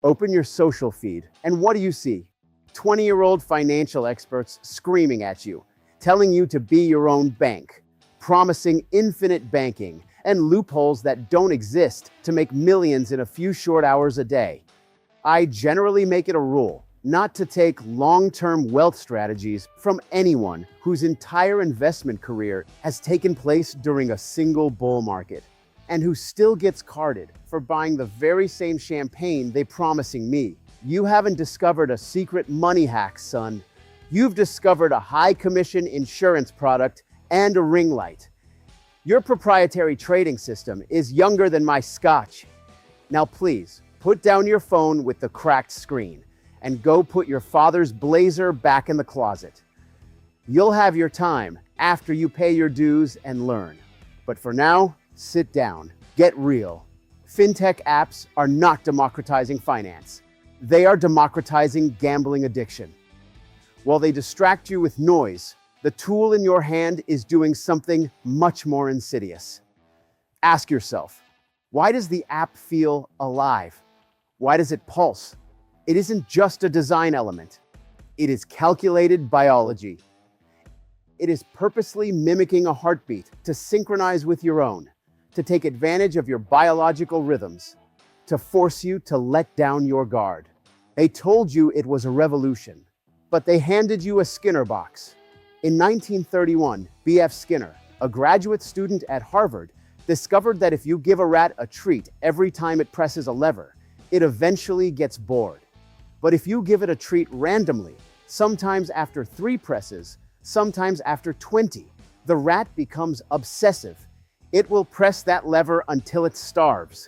Open your social feed, and what do you see? 20-year-old financial experts screaming at you, telling you to be your own bank, promising infinite banking and loopholes that don't exist to make millions in a few short hours a day. I generally make it a rule not to take long-term wealth strategies from anyone whose entire investment career has taken place during a single bull market, and who still gets carded for buying the very same champagne they promising me. You haven't discovered a secret money hack, son. You've discovered a high-commission insurance product and a ring light. Your proprietary trading system is younger than my scotch. Now please, put down your phone with the cracked screen and go put your father's blazer back in the closet. You'll have your time after you pay your dues and learn. But for now, sit down, get real. Fintech apps are not democratizing finance. They are democratizing gambling addiction. While they distract you with noise, the tool in your hand is doing something much more insidious. Ask yourself, why does the app feel alive? Why does it pulse? It isn't just a design element. It is calculated biology. It is purposely mimicking a heartbeat to synchronize with your own, to take advantage of your biological rhythms, to force you to let down your guard. They told you it was a revolution, but they handed you a Skinner box. In 1931, B.F. Skinner, a graduate student at Harvard, discovered that if you give a rat a treat every time it presses a lever, it eventually gets bored. But if you give it a treat randomly, sometimes after 3 presses, sometimes after 20, the rat becomes obsessive. It will press that lever until it starves.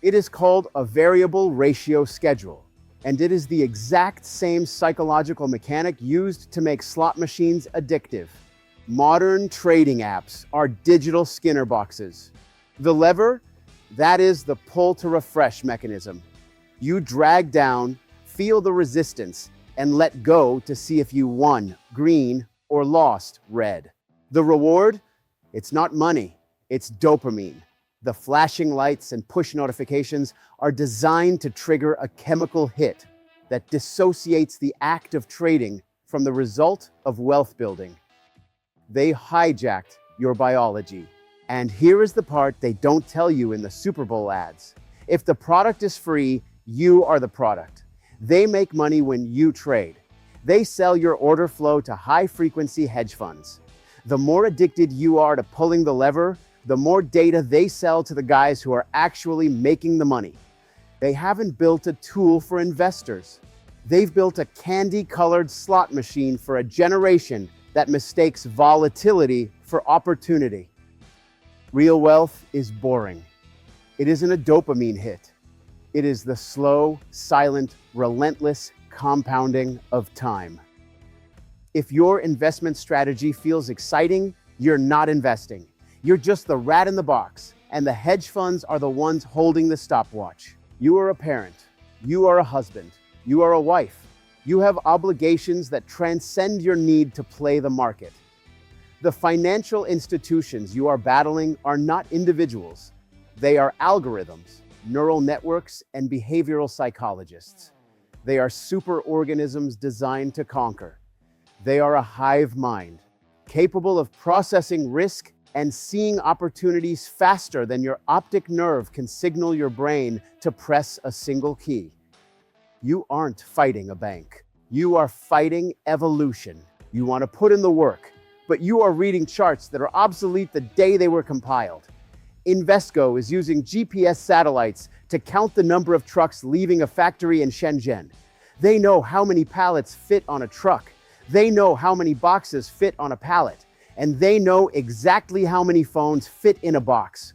It is called a variable ratio schedule, and it is the exact same psychological mechanic used to make slot machines addictive. Modern trading apps are digital Skinner boxes. The lever, that is the pull to refresh mechanism. You drag down, feel the resistance, and let go to see if you won green or lost red. The reward? It's not money, it's dopamine. The flashing lights and push notifications are designed to trigger a chemical hit that dissociates the act of trading from the result of wealth building. They hijacked your biology. And here is the part they don't tell you in the Super Bowl ads. If the product is free, you are the product. They make money when you trade. They sell your order flow to high-frequency hedge funds. The more addicted you are to pulling the lever, the more data they sell to the guys who are actually making the money. They haven't built a tool for investors. They've built a candy-colored slot machine for a generation that mistakes volatility for opportunity. Real wealth is boring. It isn't a dopamine hit. It is the slow, silent, relentless compounding of time. If your investment strategy feels exciting, you're not investing. You're just the rat in the box, and the hedge funds are the ones holding the stopwatch. You are a parent. You are a husband. You are a wife. You have obligations that transcend your need to play the market. The financial institutions you are battling are not individuals. They are algorithms, neural networks, and behavioral psychologists. They are superorganisms designed to conquer. They are a hive mind, capable of processing risk and seeing opportunities faster than your optic nerve can signal your brain to press a single key. You aren't fighting a bank. You are fighting evolution. You want to put in the work, but you are reading charts that are obsolete the day they were compiled. Invesco is using GPS satellites to count the number of trucks leaving a factory in Shenzhen. They know how many pallets fit on a truck. They know how many boxes fit on a pallet. And they know exactly how many phones fit in a box.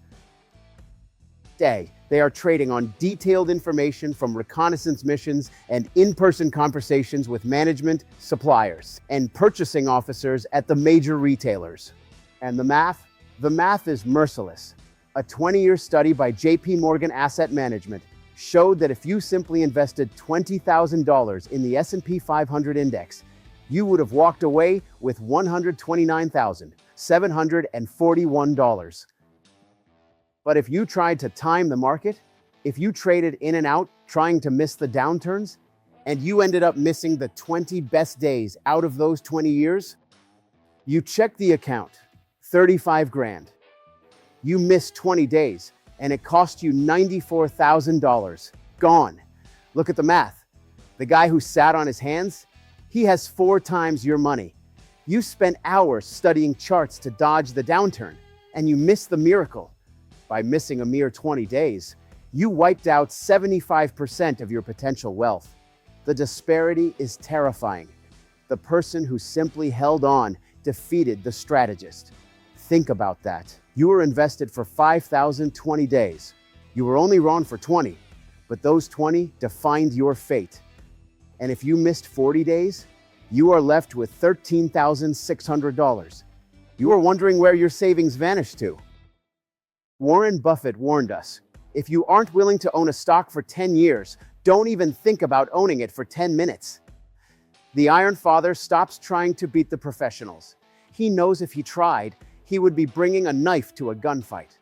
Today, they are trading on detailed information from reconnaissance missions and in-person conversations with management, suppliers, and purchasing officers at the major retailers. And the math? The math is merciless. A 20-year study by JP Morgan Asset Management showed that if you simply invested $20,000 in the S&P 500 index, you would have walked away with $129,741. But if you tried to time the market, If you traded in and out trying to miss the downturns, and you ended up missing the 20 best days out of those 20 years, you check the account, 35 grand. You missed 20 days, and it cost you $94,000. Gone. Look at the math. The guy who sat on his hands, he has 4 times your money. You spent hours studying charts to dodge the downturn, and you missed the miracle. By missing a mere 20 days, you wiped out 75% of your potential wealth. The disparity is terrifying. The person who simply held on defeated the strategist. Think about that. You were invested for 5,020 days. You were only wrong for 20, but those 20 defined your fate. And if you missed 40 days, you are left with $13,600. You are wondering where your savings vanished to. Warren Buffett warned us, if you aren't willing to own a stock for 10 years, don't even think about owning it for 10 minutes. The Iron Father stops trying to beat the professionals. He knows if he tried, he would be bringing a knife to a gunfight.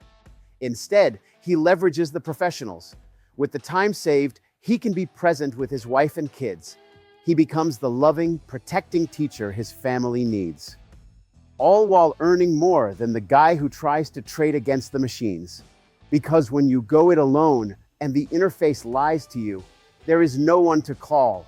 Instead, he leverages the professionals. With the time saved, he can be present with his wife and kids. He becomes the loving, protecting teacher his family needs. All while earning more than the guy who tries to trade against the machines. Because when you go it alone and the interface lies to you, there is no one to call.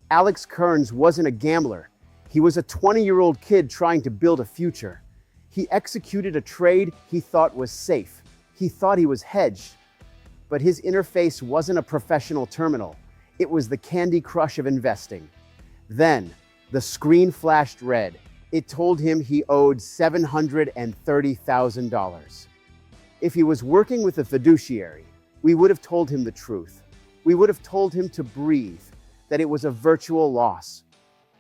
Alex Kearns wasn't a gambler. He was a 20-year-old kid trying to build a future. He executed a trade he thought was safe. He thought he was hedged. But his interface wasn't a professional terminal. It was the Candy Crush of investing. Then, the screen flashed red. It told him he owed $730,000. If he was working with a fiduciary, we would have told him the truth. We would have told him to breathe, that it was a virtual loss.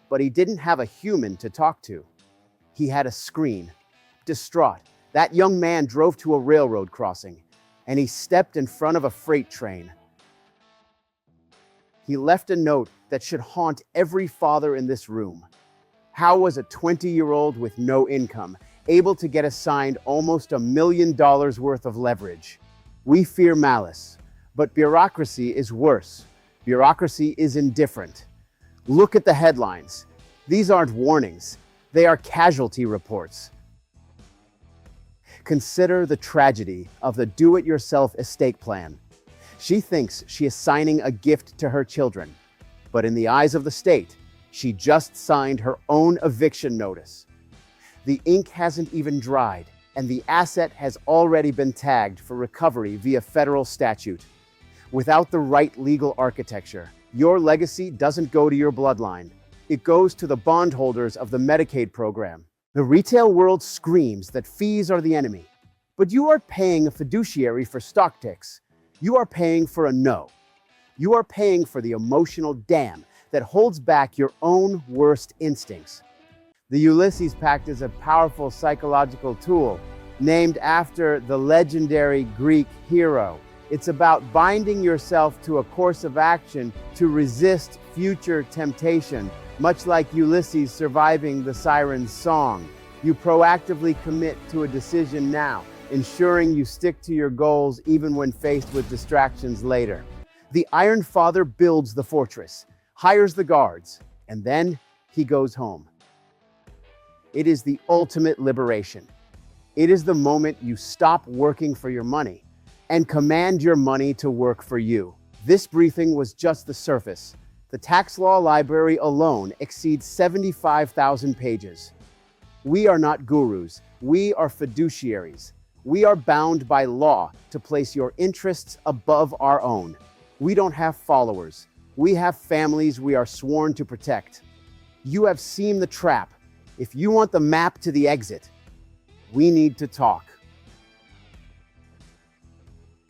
But he didn't have a human to talk to. He had a screen. Distraught, that young man drove to a railroad crossing, and he stepped in front of a freight train. He left a note that should haunt every father in this room. How was a 20-year-old with no income able to get assigned almost $1 million worth of leverage? We fear malice, but bureaucracy is worse. Bureaucracy is indifferent. Look at the headlines. These aren't warnings. They are casualty reports. Consider the tragedy of the do-it-yourself estate plan. She thinks she is signing a gift to her children, but in the eyes of the state, she just signed her own eviction notice. The ink hasn't even dried, and the asset has already been tagged for recovery via federal statute. Without the right legal architecture, your legacy doesn't go to your bloodline. It goes to the bondholders of the Medicaid program. The retail world screams that fees are the enemy, but you are paying a fiduciary for stock ticks. You are paying for a no. You are paying for the emotional dam that holds back your own worst instincts. The Ulysses Pact is a powerful psychological tool named after the legendary Greek hero. It's about binding yourself to a course of action to resist future temptation. Much like Ulysses surviving the siren's song, you proactively commit to a decision now, ensuring you stick to your goals even when faced with distractions later. The Iron Father builds the fortress, hires the guards, and then he goes home. It is the ultimate liberation. It is the moment you stop working for your money and command your money to work for you. This briefing was just the surface. The tax law library alone exceeds 75,000 pages. We are not gurus. We are fiduciaries. We are bound by law to place your interests above our own. We don't have followers. We have families we are sworn to protect. You have seen the trap. If you want the map to the exit, we need to talk.